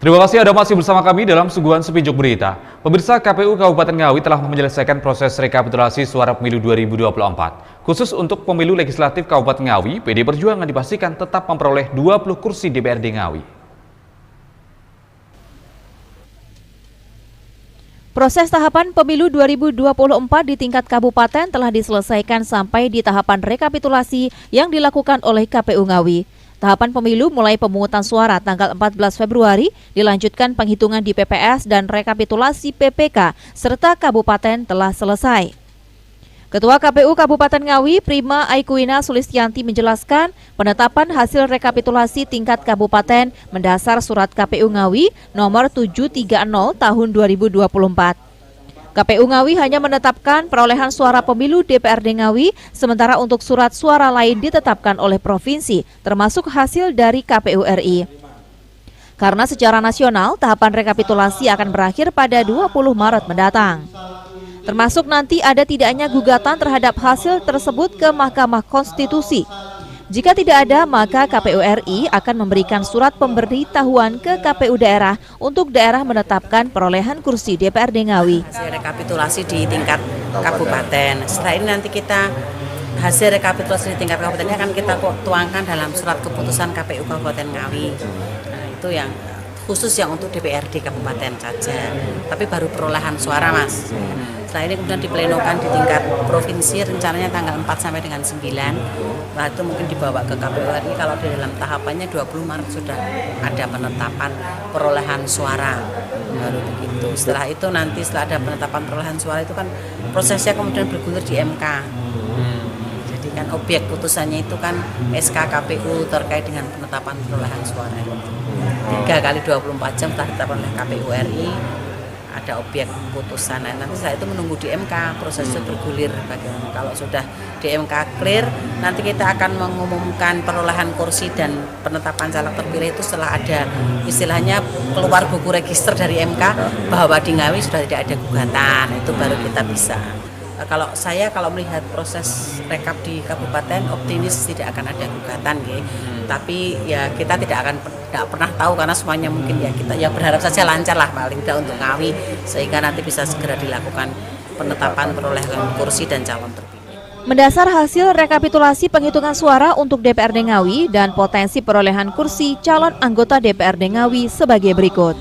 Terima kasih Anda masih bersama kami dalam suguhan Sepinjuk Berita. Pemirsa, KPU Kabupaten Ngawi telah menyelesaikan proses rekapitulasi suara pemilu 2024. Khusus untuk pemilu legislatif Kabupaten Ngawi, PD Perjuangan dipastikan tetap memperoleh 20 kursi DPRD Ngawi. Proses tahapan pemilu 2024 di tingkat kabupaten telah diselesaikan sampai di tahapan rekapitulasi yang dilakukan oleh KPU Ngawi. Tahapan pemilu mulai pemungutan suara tanggal 14 Februari, dilanjutkan penghitungan di PPS dan rekapitulasi PPK, serta kabupaten telah selesai. Ketua KPU Kabupaten Ngawi, Prima Aikuina Sulistianti menjelaskan, penetapan hasil rekapitulasi tingkat kabupaten mendasar surat KPU Ngawi nomor 730 tahun 2024. KPU Ngawi hanya menetapkan perolehan suara pemilu DPRD Ngawi, sementara untuk surat suara lain ditetapkan oleh provinsi, termasuk hasil dari KPU RI. Karena secara nasional, tahapan rekapitulasi akan berakhir pada 20 Maret mendatang. Termasuk nanti ada tidaknya gugatan terhadap hasil tersebut ke Mahkamah Konstitusi. Jika tidak ada, maka KPU RI akan memberikan surat pemberitahuan ke KPU daerah untuk daerah menetapkan perolehan kursi DPRD Ngawi. Hasil rekapitulasi di tingkat kabupaten. Setelah ini nanti kita hasil rekapitulasi di tingkat kabupaten akan kita tuangkan dalam surat keputusan KPU Kabupaten Ngawi. Nah, itu yang khusus yang untuk DPRD kabupaten saja. Tapi baru perolehan suara, Mas. Setelah ini kemudian diplenokan di tingkat provinsi, rencananya tanggal 4 sampai dengan 9. Nah, itu mungkin dibawa ke KPU RI. Kalau di dalam tahapannya 20 Maret sudah ada penetapan perolehan suara. Baru begitu. Setelah itu nanti setelah ada penetapan perolehan suara itu kan prosesnya kemudian bergulir di MK. Jadi kan objek putusannya itu kan SK KPU terkait dengan penetapan perolehan suara. 3 kali 24 jam telah ditetapkan oleh KPU RI. Ada objek putusan. Nah, nanti setelah itu menunggu di MK, prosesnya bergulir bagaimana. Kalau sudah di MK clear, nanti kita akan mengumumkan perolehan kursi dan penetapan caleg terpilih itu setelah ada istilahnya keluar buku register dari MK bahwa di Ngawi sudah tidak ada gugatan. Itu baru kita bisa. Kalau saya melihat proses rekap di kabupaten optimis tidak akan ada gugatan, tapi ya kita tidak pernah tahu karena semuanya mungkin ya kita ya berharap saja lancar lah paling tidak untuk Ngawi sehingga nanti bisa segera dilakukan penetapan perolehan kursi dan calon terpilih. Mendasar hasil rekapitulasi penghitungan suara untuk DPRD Ngawi dan potensi perolehan kursi calon anggota DPRD Ngawi sebagai berikut.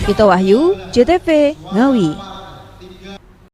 Vito Wahyu, JTV, Ngawi.